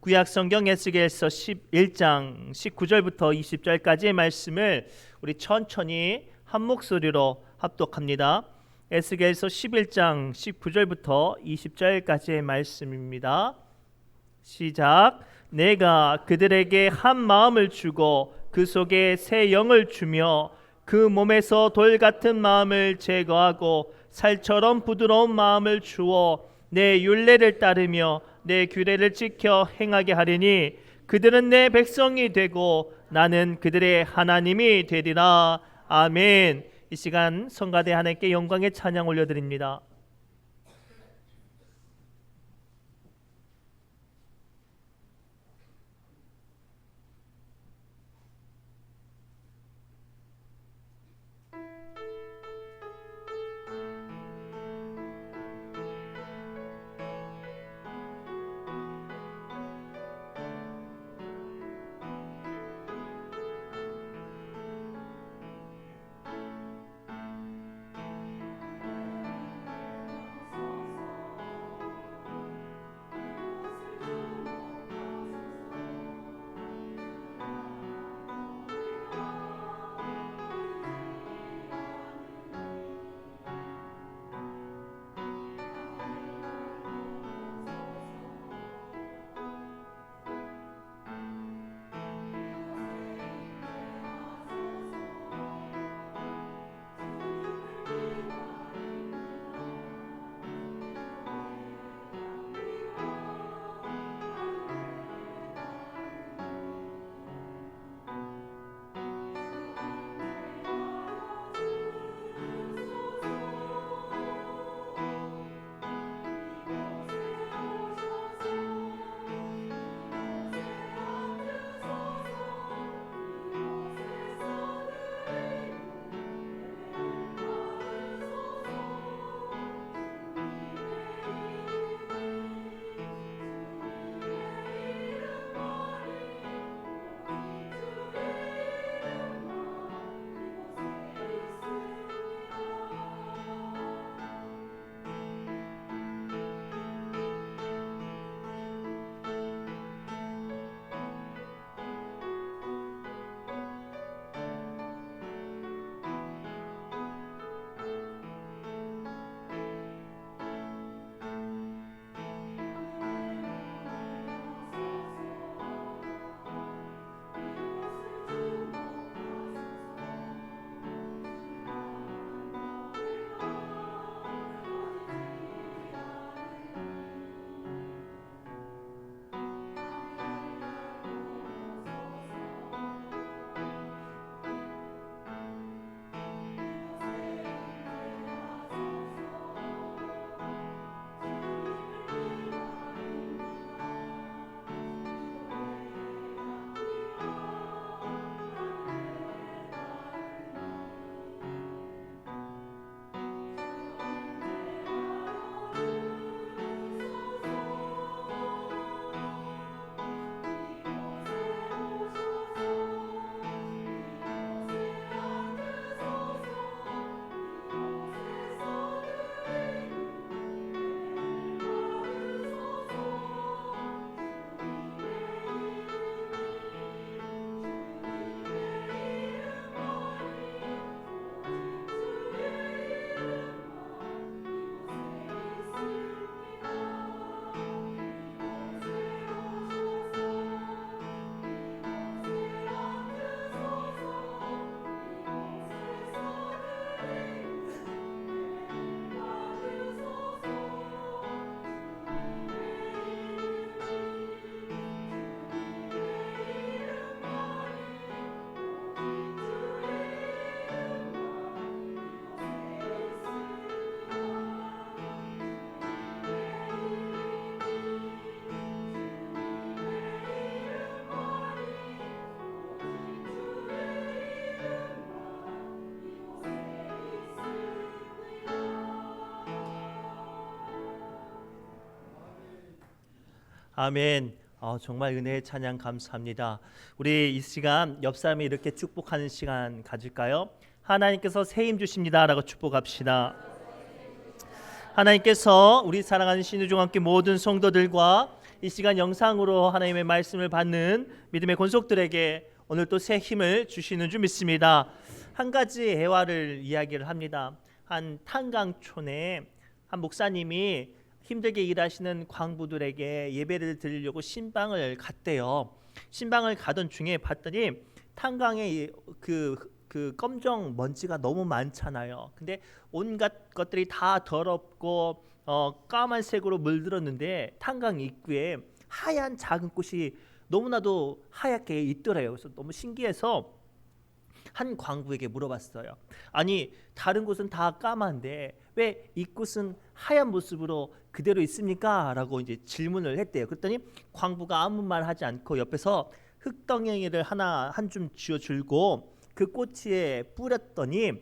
구약 성경 에스겔서 11장 19절부터 20절까지의 말씀을 우리 천천히 한 목소리로 합독합니다. 에스겔서 11장 19절부터 20절까지의 말씀입니다. 시작. 내가 그들에게 한 마음을 주고 그 속에 새 영을 주며 그 몸에서 돌 같은 마음을 제거하고 살처럼 부드러운 마음을 주어 내 율례를 따르며 내 규례를 지켜 행하게 하리니 그들은 내 백성이 되고 나는 그들의 하나님이 되리라. 아멘. 이 시간 성가대 하나님께 영광의 찬양 올려드립니다. 아멘. 정말 은혜의 찬양 감사합니다. 우리 이 시간 옆 사람이 이렇게 축복하는 시간 가질까요? 하나님께서 새 힘 주십니다 라고 축복합시다. 하나님께서 우리 사랑하는 신우종함께 모든 성도들과 이 시간 영상으로 하나님의 말씀을 받는 믿음의 권속들에게 오늘 또 새 힘을 주시는 줄 믿습니다. 한 가지 애화를 이야기를 합니다. 한 탄강촌에 한 목사님이 힘들게 일하시는 광부들에게 예배를 드리려고 신방을 갔대요. 신방을 가던 중에 봤더니 탄강에 그 검정 먼지가 너무 많잖아요. 근데 온갖 것들이 다 더럽고 까만색으로 물들었는데 탄강 입구에 하얀 작은 꽃이 너무나도 하얗게 있더래요. 그래서 너무 신기해서 한 광부에게 물어봤어요. 아니 다른 곳은 다 까만데 왜 이 꽃은 하얀 모습으로 그대로 있습니까? 라고 이제 질문을 했대요. 그랬더니 광부가 아무 말 하지 않고 옆에서 흙덩이를 한 줌 쥐어줄고 그 꽃에 뿌렸더니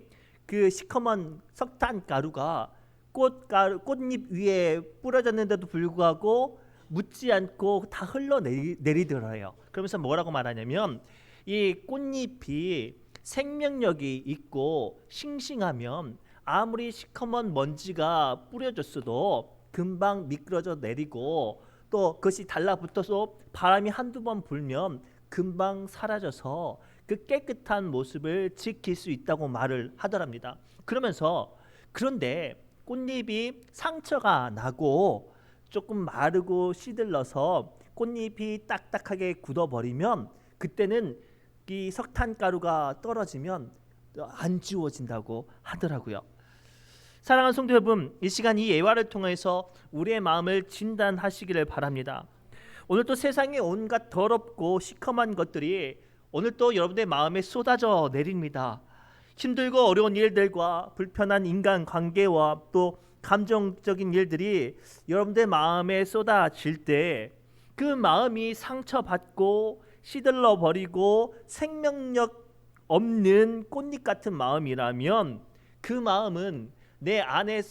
그 시커먼 석탄 가루가 꽃잎 위에 뿌려졌는데도 불구하고 묻지 않고 다 흘러내리더래요. 그러면서 뭐라고 말하냐면 이 꽃잎이 생명력이 있고 싱싱하면 아무리 시커먼 먼지가 뿌려졌어도 금방 미끄러져 내리고 또 그것이 달라붙어서 바람이 한두 번 불면 금방 사라져서 그 깨끗한 모습을 지킬 수 있다고 말을 하더랍니다. 그러면서 그런데 꽃잎이 상처가 나고 조금 마르고 시들러서 꽃잎이 딱딱하게 굳어버리면 그때는 이 석탄가루가 떨어지면 안 지워진다고 하더라고요. 사랑하는 성도 여러분, 이 시간 이 예화를 통해서 우리의 마음을 진단하시기를 바랍니다. 오늘 또 세상에 온갖 더럽고 시커먼 것들이 오늘 또 여러분의 마음에 쏟아져 내립니다. 힘들고 어려운 일들과 불편한 인간관계와 또 감정적인 일들이 여러분의 마음에 쏟아질 때 그 마음이 상처받고 시들러 버리고 생명력 없는 꽃잎 같은 마음이라면 그 마음은 내 위에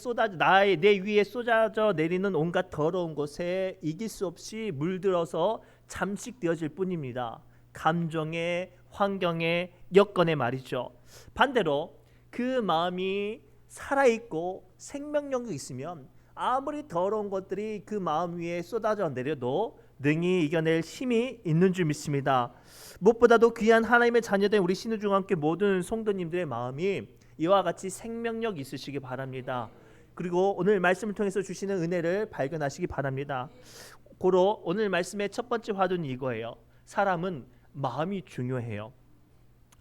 쏟아져 내리는 온갖 더러운 것에 이길 수 없이 물들어서 잠식되어질 뿐입니다. 감정에, 환경에, 여건에 말이죠. 반대로 그 마음이 살아있고 생명력이 있으면 아무리 더러운 것들이 그 마음 위에 쏟아져 내려도 능히 이겨낼 힘이 있는 줄 믿습니다. 무엇보다도 귀한 하나님의 자녀된 우리 신우중앙교회 모든 성도님들의 마음이 이와 같이 생명력 있으시기 바랍니다. 그리고 오늘 말씀을 통해서 주시는 은혜를 발견하시기 바랍니다. 고로 오늘 말씀의 첫 번째 화두는 이거예요. 사람은 마음이 중요해요.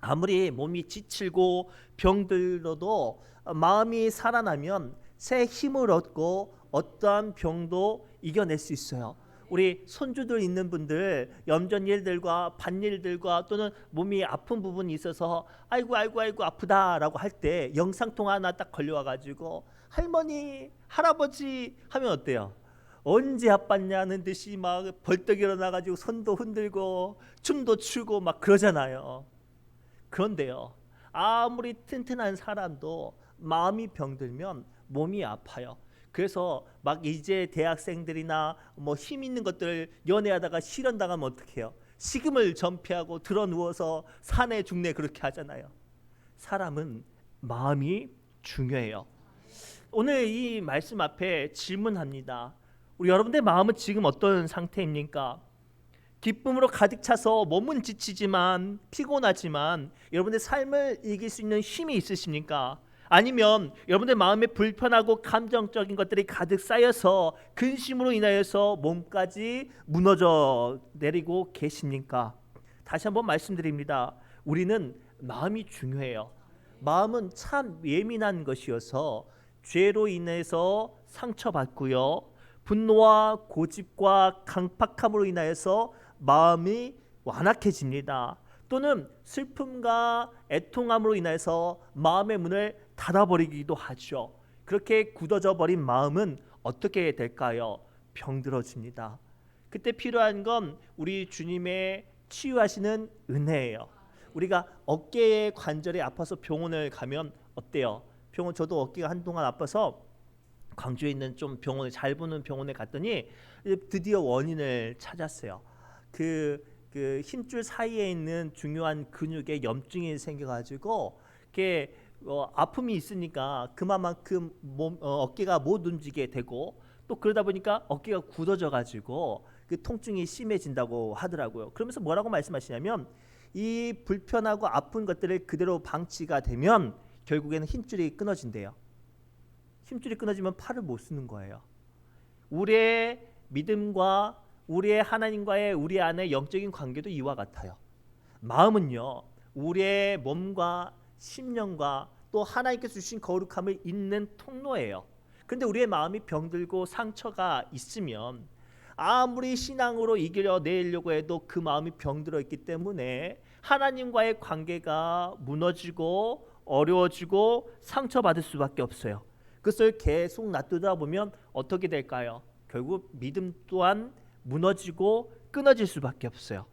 아무리 몸이 지치고 병들어도 마음이 살아나면 새 힘을 얻고 어떠한 병도 이겨낼 수 있어요. 우리 손주들 있는 분들 염전일들과 밭일들과 또는 몸이 아픈 부분이 있어서 아이고 아프다라고 할 때 영상통화 하나 딱 걸려와가지고 할머니 할아버지 하면 어때요? 언제 아팠냐는 듯이 막 벌떡 일어나가지고 손도 흔들고 춤도 추고 막 그러잖아요. 그런데요, 아무리 튼튼한 사람도 마음이 병들면 몸이 아파요. 그래서 막 이제 대학생들이나 뭐 힘 있는 것들 연애하다가 실현당하면 어떡해요? 식음을 전폐하고 드러 누워서 사내 중내 그렇게 하잖아요. 사람은 마음이 중요해요. 오늘 이 말씀 앞에 질문합니다. 우리 여러분들 마음은 지금 어떤 상태입니까? 기쁨으로 가득 차서 몸은 지치지만 피곤하지만 여러분의 삶을 이길 수 있는 힘이 있으십니까? 아니면 여러분의 마음에 불편하고 감정적인 것들이 가득 쌓여서 근심으로 인하여서 몸까지 무너져 내리고 계십니까? 다시 한번 말씀드립니다. 우리는 마음이 중요해요. 마음은 참 예민한 것이어서 죄로 인해서 상처받고요, 분노와 고집과 강팍함으로 인하여서 마음이 완악해집니다. 또는 슬픔과 애통함으로 인해서 마음의 문을 닫아버리기도 하죠. 그렇게 굳어져 버린 마음은 어떻게 될까요? 병들어집니다. 그때 필요한 건 우리 주님의 치유하시는 은혜예요. 우리가 어깨의 관절이 아파서 병원을 가면 어때요? 저도 어깨가 한동안 아파서 광주에 있는 좀 병원을 잘 보는 병원에 갔더니 드디어 원인을 찾았어요. 그 힘줄 사이에 있는 중요한 근육에 염증이 생겨가지고 이렇게 아픔이 있으니까 그만큼 어깨가 못 움직이게 되고 또 그러다 보니까 어깨가 굳어져가지고 그 통증이 심해진다고 하더라고요. 그러면서 뭐라고 말씀하시냐면 이 불편하고 아픈 것들을 그대로 방치가 되면 결국에는 힘줄이 끊어진대요. 힘줄이 끊어지면 팔을 못 쓰는 거예요. 우리의 믿음과 우리의 하나님과의 우리 안의 영적인 관계도 이와 같아요. 마음은요, 우리의 몸과 심령과 또 하나님께서 주신 거룩함을 잇는 통로예요. 그런데 우리의 마음이 병들고 상처가 있으면 아무리 신앙으로 이겨내려고 해도 그 마음이 병들어 있기 때문에 하나님과의 관계가 무너지고 어려워지고 상처받을 수밖에 없어요. 그것을 계속 놔두다 보면 어떻게 될까요? 결국 믿음 또한 무너지고 끊어질 수밖에 없어요.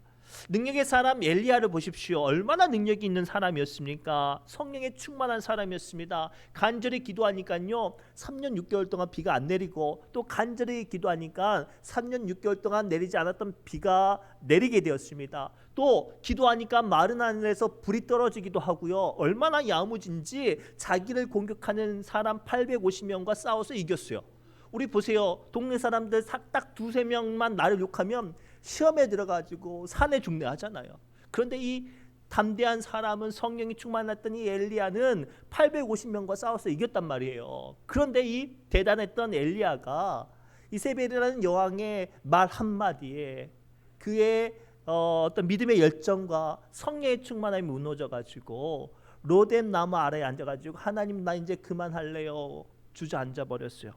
능력의 사람 엘리야를 보십시오. 얼마나 능력이 있는 사람이었습니까? 성령에 충만한 사람이었습니다. 간절히 기도하니까요 3년 6개월 동안 비가 안 내리고, 또 간절히 기도하니까 3년 6개월 동안 내리지 않았던 비가 내리게 되었습니다. 또 기도하니까 마른 하늘에서 불이 떨어지기도 하고요. 얼마나 야무진지 자기를 공격하는 사람 850명과 싸워서 이겼어요. 우리 보세요. 동네 사람들 딱 두세 명만 나를 욕하면 시험에 들어가지고 산에 죽네 하잖아요. 그런데 이 담대한 사람은 성령이 충만했던 이 엘리야는 850명과 싸워서 이겼단 말이에요. 그런데 이 대단했던 엘리야가 이세벨이라는 여왕의 말 한마디에 그의 어떤 믿음의 열정과 성령의 충만함이 무너져가지고 로뎀 나무 아래에 앉아가지고 하나님 나 이제 그만할래요 주저앉아 버렸어요.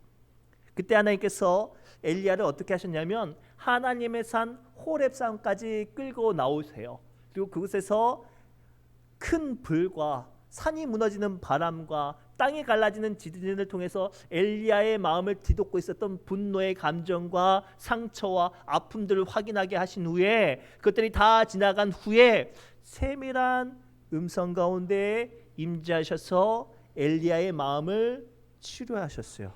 그때 하나님께서 엘리야를 어떻게 하셨냐면 하나님의 산 호렙산까지 끌고 나오세요. 그리고 그곳에서 큰 불과 산이 무너지는 바람과 땅이 갈라지는 지진을 통해서 엘리야의 마음을 뒤덮고 있었던 분노의 감정과 상처와 아픔들을 확인하게 하신 후에, 그것들이 다 지나간 후에 세밀한 음성 가운데 임재하셔서 엘리야의 마음을 치료하셨어요.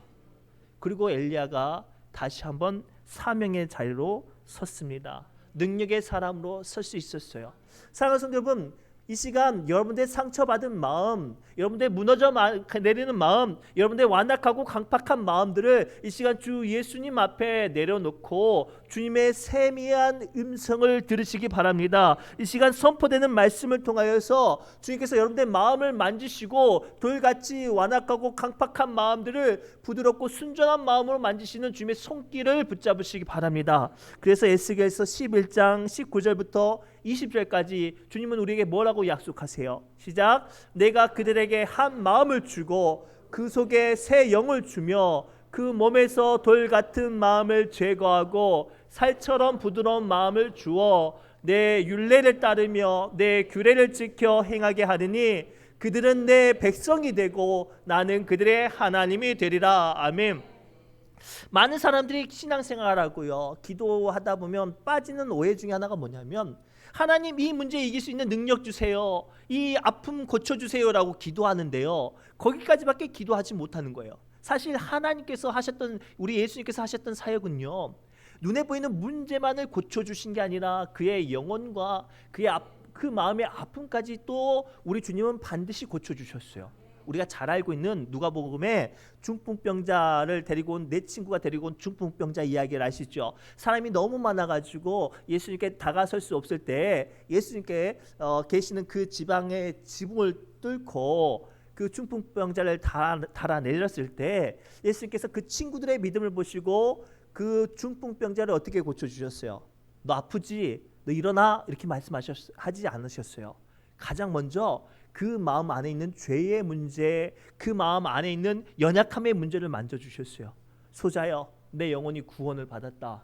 그리고 엘리야가 다시 한번 사명의 자리로 섰습니다. 능력의 사람으로 설 수 있었어요. 사랑하는 성도 여러분, 이 시간 여러분들의 상처받은 마음, 여러분들의 무너져 내리는 마음, 여러분들의 완악하고 강팍한 마음들을 이 시간 주 예수님 앞에 내려놓고 주님의 세미한 음성을 들으시기 바랍니다. 이 시간 선포되는 말씀을 통하여서 주님께서 여러분들의 마음을 만지시고 돌같이 완악하고 강팍한 마음들을 부드럽고 순전한 마음으로 만지시는 주님의 손길을 붙잡으시기 바랍니다. 그래서 에스겔서 11장 19절부터 20절까지 주님은 우리에게 뭐라고 약속하세요? 시작. 내가 그들에게 한 마음을 주고 그 속에 새 영을 주며 그 몸에서 돌 같은 마음을 제거하고 살처럼 부드러운 마음을 주어 내 율례를 따르며 내 규례를 지켜 행하게 하느니 그들은 내 백성이 되고 나는 그들의 하나님이 되리라. 아멘. 많은 사람들이 신앙생활하고요 기도하다 보면 빠지는 오해 중에 하나가 뭐냐면 하나님 이 문제 이길 수 있는 능력 주세요, 이 아픔 고쳐주세요라고 기도하는데요 거기까지밖에 기도하지 못하는 거예요. 사실 하나님께서 하셨던, 우리 예수님께서 하셨던 사역은요 눈에 보이는 문제만을 고쳐주신 게 아니라 그의 영혼과 그 마음의 아픔까지 또 우리 주님은 반드시 고쳐주셨어요. 우리가 잘 알고 있는 누가복음에 중풍병자를 데리고 온, 내 친구가 데리고 온 중풍병자 이야기를 아시죠? 사람이 너무 많아가지고 예수님께 다가설 수 없을 때 예수님께 계시는 그 지방의 지붕을 뚫고 그 중풍병자를 달아내렸을 때 예수님께서 그 친구들의 믿음을 보시고 그 중풍병자를 어떻게 고쳐주셨어요? 너 아프지? 너 일어나? 이렇게 말씀하지 않으셨어요. 가장 먼저 그 마음 안에 있는 죄의 문제, 그 마음 안에 있는 연약함의 문제를 만져주셨어요. 소자여, 내 영혼이 구원을 받았다.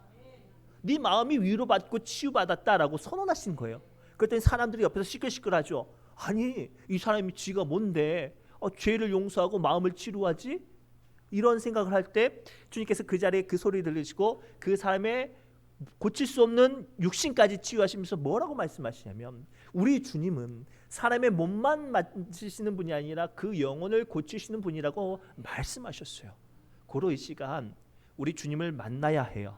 네 마음이 위로받고 치유받았다라고 선언하신 거예요. 그랬더니 사람들이 옆에서 시끌시끌하죠. 아니 이 사람이 지가 뭔데 죄를 용서하고 마음을 치료하지? 이런 생각을 할 때 주님께서 그 자리에 그 소리 들으시고 그 사람의 고칠 수 없는 육신까지 치유하시면서 뭐라고 말씀하시냐면 우리 주님은 사람의 몸만 만지시는 분이 아니라 그 영혼을 고치시는 분이라고 말씀하셨어요. 고로 이 시간 우리 주님을 만나야 해요.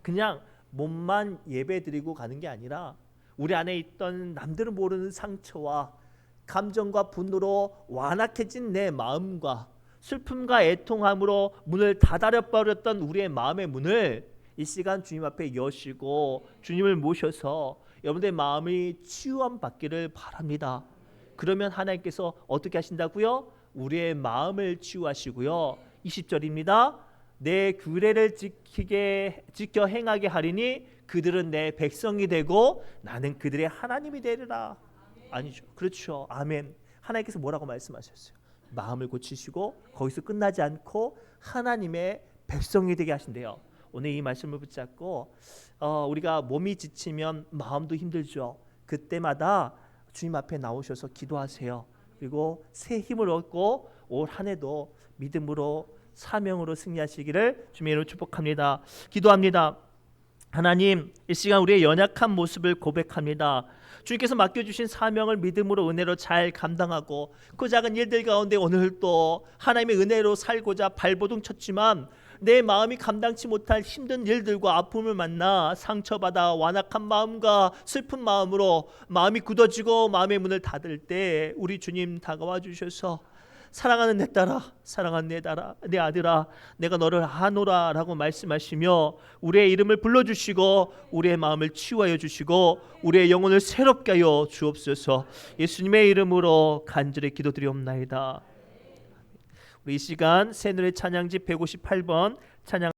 그냥 몸만 예배드리고 가는 게 아니라 우리 안에 있던 남들은 모르는 상처와 감정과 분노로 완악해진 내 마음과 슬픔과 애통함으로 문을 닫아버렸던 우리의 마음의 문을 이 시간 주님 앞에 여시고 주님을 모셔서 여러분들의 마음이 치유함 받기를 바랍니다. 그러면 하나님께서 어떻게 하신다고요? 우리의 마음을 치유하시고요. 20절입니다. 내 규례를 지켜 행하게 하리니 그들은 내 백성이 되고 나는 그들의 하나님이 되리라. 아니죠. 그렇죠. 아멘. 하나님께서 뭐라고 말씀하셨어요? 마음을 고치시고 거기서 끝나지 않고 하나님의 백성이 되게 하신대요. 오늘 이 말씀을 붙잡고 우리가 몸이 지치면 마음도 힘들죠. 그때마다 주님 앞에 나오셔서 기도하세요. 그리고 새 힘을 얻고 올 한 해도 믿음으로 사명으로 승리하시기를 주님의 이름으로 축복합니다. 기도합니다. 하나님, 이 시간 우리의 연약한 모습을 고백합니다. 주님께서 맡겨주신 사명을 믿음으로 은혜로 잘 감당하고 그 작은 일들 가운데 오늘도 하나님의 은혜로 살고자 발버둥 쳤지만 내 마음이 감당치 못할 힘든 일들과 아픔을 만나 상처받아 완악한 마음과 슬픈 마음으로 마음이 굳어지고 마음의 문을 닫을 때 우리 주님 다가와 주셔서 사랑하는 내 딸아, 사랑하는 내 아들아, 내가 너를 아노라 라고 말씀하시며 우리의 이름을 불러주시고 우리의 마음을 치유하여 주시고 우리의 영혼을 새롭게 하여 주옵소서. 예수님의 이름으로 간절히 기도드리옵나이다. 우리 이 시간 새노래 찬양집 158번 찬양